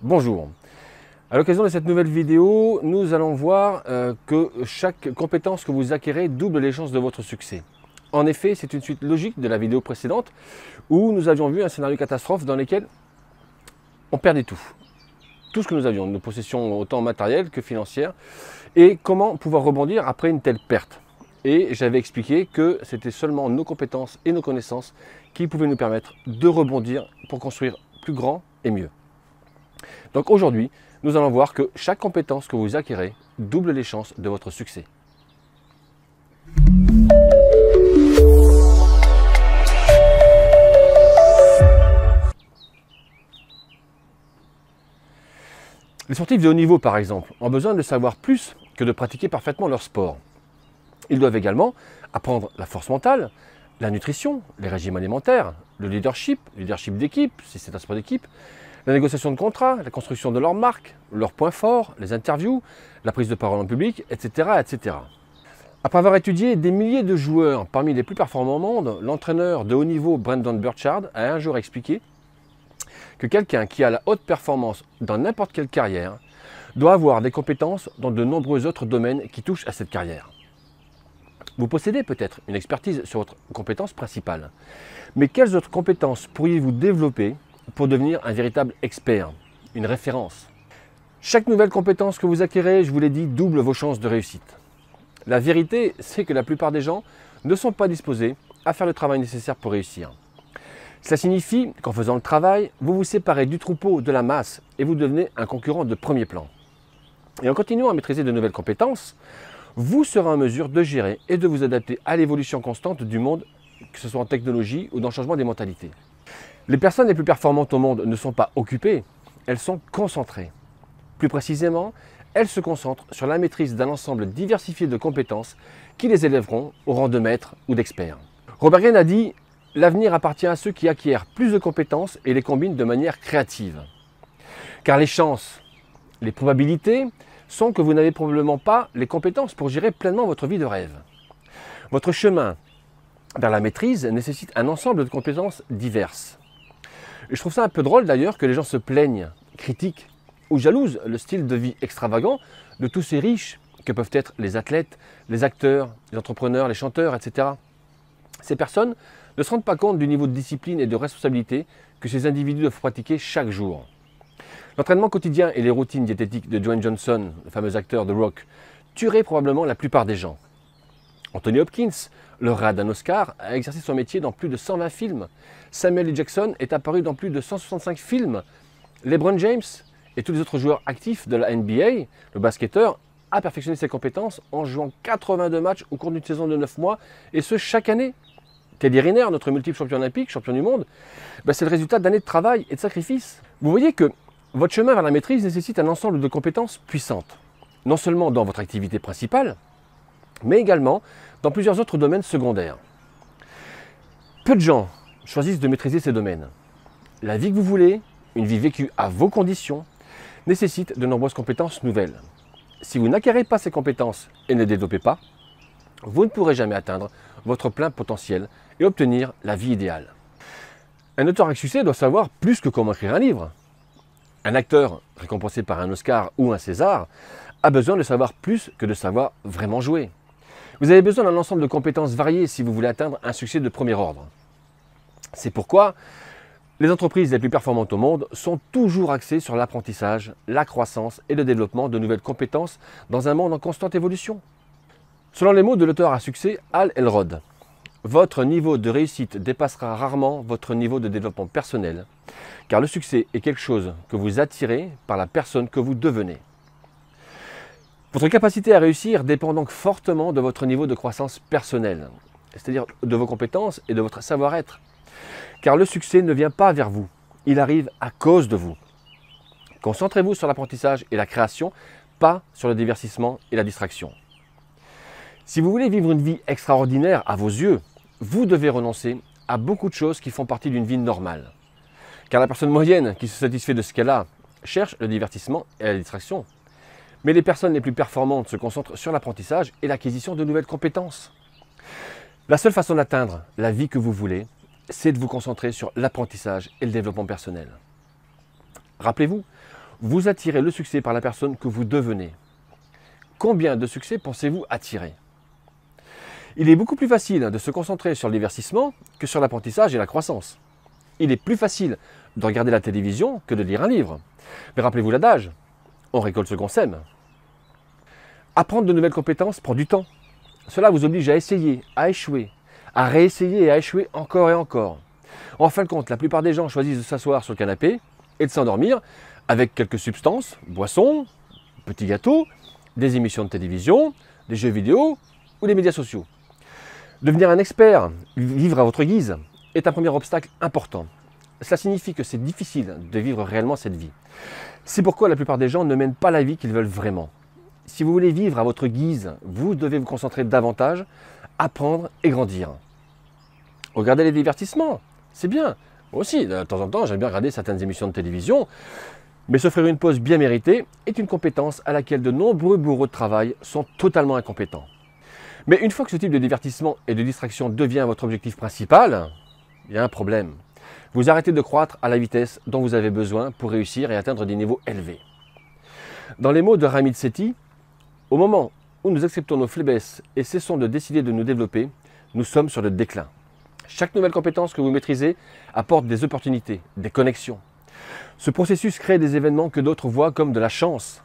Bonjour. À l'occasion de cette nouvelle vidéo, nous allons voir que chaque compétence que vous acquérez double les chances de votre succès. En effet, c'est une suite logique de la vidéo précédente où nous avions vu un scénario catastrophe dans lequel on perdait tout. Tout ce que nous avions, nos possessions autant matérielles que financières, et comment pouvoir rebondir après une telle perte. Et j'avais expliqué que c'était seulement nos compétences et nos connaissances qui pouvaient nous permettre de rebondir pour construire plus grand et mieux. Donc aujourd'hui, nous allons voir que chaque compétence que vous acquérez double les chances de votre succès. Les sportifs de haut niveau, par exemple, ont besoin de savoir plus que de pratiquer parfaitement leur sport. Ils doivent également apprendre la force mentale, la nutrition, les régimes alimentaires, le leadership d'équipe, si c'est un sport d'équipe, la négociation de contrats, la construction de leur marque, leurs points forts, les interviews, la prise de parole en public, etc., etc. Après avoir étudié des milliers de joueurs parmi les plus performants au monde, l'entraîneur de haut niveau Brendon Burchard a un jour expliqué que quelqu'un qui a la haute performance dans n'importe quelle carrière doit avoir des compétences dans de nombreux autres domaines qui touchent à cette carrière. Vous possédez peut-être une expertise sur votre compétence principale, mais quelles autres compétences pourriez-vous développer pour devenir un véritable expert, une référence? Chaque nouvelle compétence que vous acquérez, je vous l'ai dit, double vos chances de réussite. La vérité, c'est que la plupart des gens ne sont pas disposés à faire le travail nécessaire pour réussir. Cela signifie qu'en faisant le travail, vous vous séparez du troupeau, de la masse, et vous devenez un concurrent de premier plan. Et en continuant à maîtriser de nouvelles compétences, vous serez en mesure de gérer et de vous adapter à l'évolution constante du monde, que ce soit en technologie ou dans le changement des mentalités. Les personnes les plus performantes au monde ne sont pas occupées, elles sont concentrées. Plus précisément, elles se concentrent sur la maîtrise d'un ensemble diversifié de compétences qui les élèveront au rang de maître ou d'expert. Robert Greene a dit « L'avenir appartient à ceux qui acquièrent plus de compétences et les combinent de manière créative. » Car les chances, les probabilités sont que vous n'avez probablement pas les compétences pour gérer pleinement votre vie de rêve. Votre chemin vers la maîtrise nécessite un ensemble de compétences diverses. Et je trouve ça un peu drôle d'ailleurs que les gens se plaignent, critiquent ou jalousent le style de vie extravagant de tous ces riches que peuvent être les athlètes, les acteurs, les entrepreneurs, les chanteurs, etc. Ces personnes ne se rendent pas compte du niveau de discipline et de responsabilité que ces individus doivent pratiquer chaque jour. L'entraînement quotidien et les routines diététiques de Dwayne Johnson, le fameux acteur de Rock, tueraient probablement la plupart des gens. Anthony Hopkins, lauréat d'un Oscar, a exercé son métier dans plus de 120 films. Samuel L. Jackson est apparu dans plus de 165 films. LeBron James et tous les autres joueurs actifs de la NBA, le basketteur, a perfectionné ses compétences en jouant 82 matchs au cours d'une saison de 9 mois, et ce chaque année. Teddy Riner, notre multiple champion olympique, champion du monde, c'est le résultat d'années de travail et de sacrifices. Vous voyez que votre chemin vers la maîtrise nécessite un ensemble de compétences puissantes, non seulement dans votre activité principale, mais également dans plusieurs autres domaines secondaires. Peu de gens choisissent de maîtriser ces domaines. La vie que vous voulez, une vie vécue à vos conditions, nécessite de nombreuses compétences nouvelles. Si vous n'acquérez pas ces compétences et ne les développez pas, vous ne pourrez jamais atteindre votre plein potentiel et obtenir la vie idéale. Un auteur avec succès doit savoir plus que comment écrire un livre. Un acteur récompensé par un Oscar ou un César a besoin de savoir plus que de savoir vraiment jouer. Vous avez besoin d'un ensemble de compétences variées si vous voulez atteindre un succès de premier ordre. C'est pourquoi les entreprises les plus performantes au monde sont toujours axées sur l'apprentissage, la croissance et le développement de nouvelles compétences dans un monde en constante évolution. Selon les mots de l'auteur à succès Hal Elrod, votre niveau de réussite dépassera rarement votre niveau de développement personnel, car le succès est quelque chose que vous attirez par la personne que vous devenez. Votre capacité à réussir dépend donc fortement de votre niveau de croissance personnelle, c'est-à-dire de vos compétences et de votre savoir-être. Car le succès ne vient pas vers vous, il arrive à cause de vous. Concentrez-vous sur l'apprentissage et la création, pas sur le divertissement et la distraction. Si vous voulez vivre une vie extraordinaire à vos yeux, vous devez renoncer à beaucoup de choses qui font partie d'une vie normale. Car la personne moyenne qui se satisfait de ce qu'elle a cherche le divertissement et la distraction. Mais les personnes les plus performantes se concentrent sur l'apprentissage et l'acquisition de nouvelles compétences. La seule façon d'atteindre la vie que vous voulez, c'est de vous concentrer sur l'apprentissage et le développement personnel. Rappelez-vous, Vous attirez le succès par la personne que vous devenez. Combien de succès pensez-vous attirer? Il est beaucoup plus facile de se concentrer sur le divertissement que sur l'apprentissage et la croissance. Il est plus facile de regarder la télévision que de lire un livre. Mais rappelez-vous l'adage, on récolte ce qu'on sème. Apprendre de nouvelles compétences prend du temps. Cela vous oblige à essayer, à échouer, à réessayer et à échouer encore et encore. En fin de compte, la plupart des gens choisissent de s'asseoir sur le canapé et de s'endormir avec quelques substances, boissons, petits gâteaux, des émissions de télévision, des jeux vidéo ou des médias sociaux. Devenir un expert, vivre à votre guise, est un premier obstacle important. Cela signifie que c'est difficile de vivre réellement cette vie. C'est pourquoi la plupart des gens ne mènent pas la vie qu'ils veulent vraiment. Si vous voulez vivre à votre guise, vous devez vous concentrer davantage, apprendre et grandir. Regardez les divertissements, c'est bien. Moi aussi, de temps en temps, j'aime bien regarder certaines émissions de télévision, mais s'offrir une pause bien méritée est une compétence à laquelle de nombreux bourreaux de travail sont totalement incompétents. Mais une fois que ce type de divertissement et de distraction devient votre objectif principal, il y a un problème. Vous arrêtez de croître à la vitesse dont vous avez besoin pour réussir et atteindre des niveaux élevés. Dans les mots de Ramit Sethi, au moment où nous acceptons nos faiblesses et cessons de décider de nous développer, nous sommes sur le déclin. Chaque nouvelle compétence que vous maîtrisez apporte des opportunités, des connexions. Ce processus crée des événements que d'autres voient comme de la chance.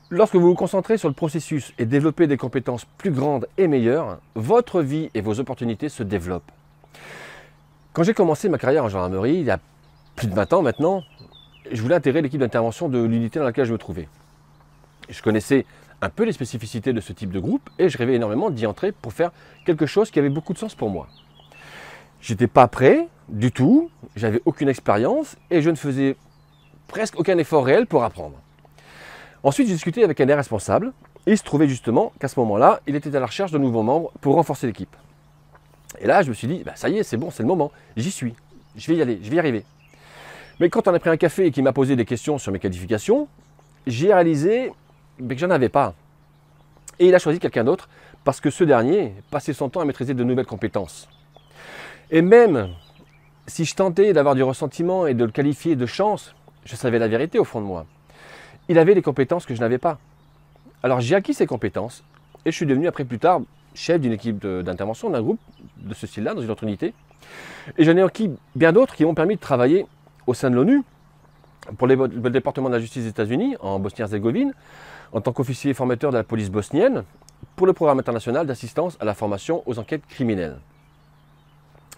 Lorsque vous vous concentrez sur le processus et développez des compétences plus grandes et meilleures, votre vie et vos opportunités se développent. Quand j'ai commencé ma carrière en gendarmerie, il y a plus de 20 ans maintenant, je voulais intégrer l'équipe d'intervention de l'unité dans laquelle je me trouvais. Je connaissais un peu les spécificités de ce type de groupe et je rêvais énormément d'y entrer pour faire quelque chose qui avait beaucoup de sens pour moi. J'étais pas prêt du tout, j'avais aucune expérience et je ne faisais presque aucun effort réel pour apprendre. Ensuite, j'ai discuté avec un des responsables et il se trouvait justement qu'à ce moment-là, il était à la recherche de nouveaux membres pour renforcer l'équipe. Et là, je me suis dit, ça y est, c'est bon, c'est le moment, j'y suis, je vais y aller, je vais y arriver. Mais quand on a pris un café et qu'il m'a posé des questions sur mes qualifications, j'ai réalisé que j'en avais pas. Et il a choisi quelqu'un d'autre parce que ce dernier passait son temps à maîtriser de nouvelles compétences. Et même si je tentais d'avoir du ressentiment et de le qualifier de chance, je savais la vérité au fond de moi. Il avait les compétences que je n'avais pas. Alors j'ai acquis ces compétences et je suis devenu après plus tard chef d'une équipe d'intervention, d'un groupe de ce style-là, dans une autre unité. Et j'en ai acquis bien d'autres qui m'ont permis de travailler au sein de l'ONU, pour le département de la justice des États-Unis, en Bosnie-Herzégovine, en tant qu'officier formateur de la police bosnienne, pour le programme international d'assistance à la formation aux enquêtes criminelles.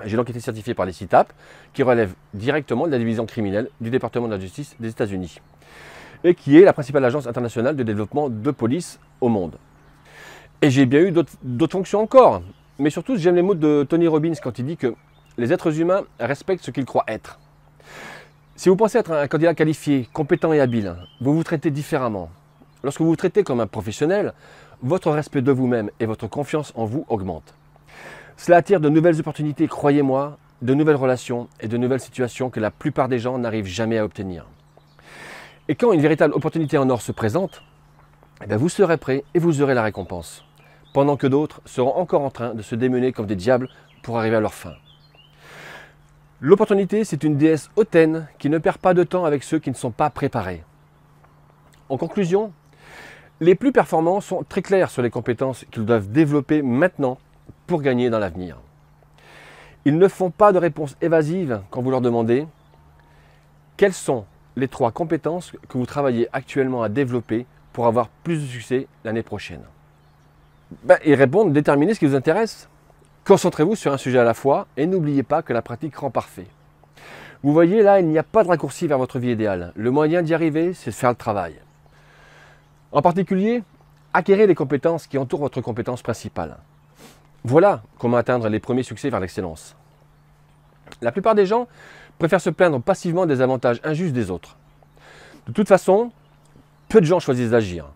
J'ai donc été certifié par les CITAP, qui relèvent directement de la division criminelle du département de la justice des États-Unis, et qui est la principale agence internationale de développement de police au monde. Et j'ai bien eu d'autres fonctions encore, mais surtout j'aime les mots de Tony Robbins quand il dit que les êtres humains respectent ce qu'ils croient être. Si vous pensez être un candidat qualifié, compétent et habile, vous vous traitez différemment. Lorsque vous vous traitez comme un professionnel, votre respect de vous-même et votre confiance en vous augmentent. Cela attire de nouvelles opportunités, croyez-moi, de nouvelles relations et de nouvelles situations que la plupart des gens n'arrivent jamais à obtenir. Et quand une véritable opportunité en or se présente, vous serez prêt et vous aurez la récompense, pendant que d'autres seront encore en train de se démener comme des diables pour arriver à leur fin. L'opportunité, c'est une déesse hautaine qui ne perd pas de temps avec ceux qui ne sont pas préparés. En conclusion, les plus performants sont très clairs sur les compétences qu'ils doivent développer maintenant pour gagner dans l'avenir. Ils ne font pas de réponses évasives quand vous leur demandez quelles sont les 3 compétences que vous travaillez actuellement à développer pour avoir plus de succès l'année prochaine. Ils répondent, déterminez ce qui vous intéresse. Concentrez-vous sur un sujet à la fois et n'oubliez pas que la pratique rend parfait. Vous voyez là, il n'y a pas de raccourci vers votre vie idéale. Le moyen d'y arriver, c'est de faire le travail. En particulier, acquérez les compétences qui entourent votre compétence principale. Voilà comment atteindre les premiers succès vers l'excellence. La plupart des gens préfèrent se plaindre passivement des avantages injustes des autres. De toute façon, peu de gens choisissent d'agir.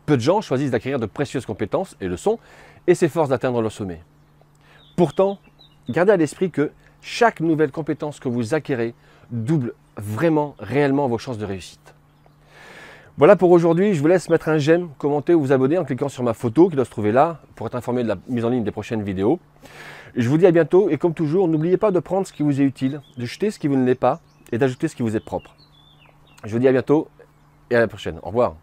Peu de gens choisissent d'acquérir de précieuses compétences et leçons et s'efforcent d'atteindre le sommet. Pourtant, gardez à l'esprit que chaque nouvelle compétence que vous acquérez double vraiment, réellement vos chances de réussite. Voilà pour aujourd'hui, je vous laisse mettre un j'aime, commenter ou vous abonner en cliquant sur ma photo qui doit se trouver là pour être informé de la mise en ligne des prochaines vidéos. Je vous dis à bientôt et comme toujours, n'oubliez pas de prendre ce qui vous est utile, de jeter ce qui vous ne l'est pas et d'ajouter ce qui vous est propre. Je vous dis à bientôt et à la prochaine. Au revoir.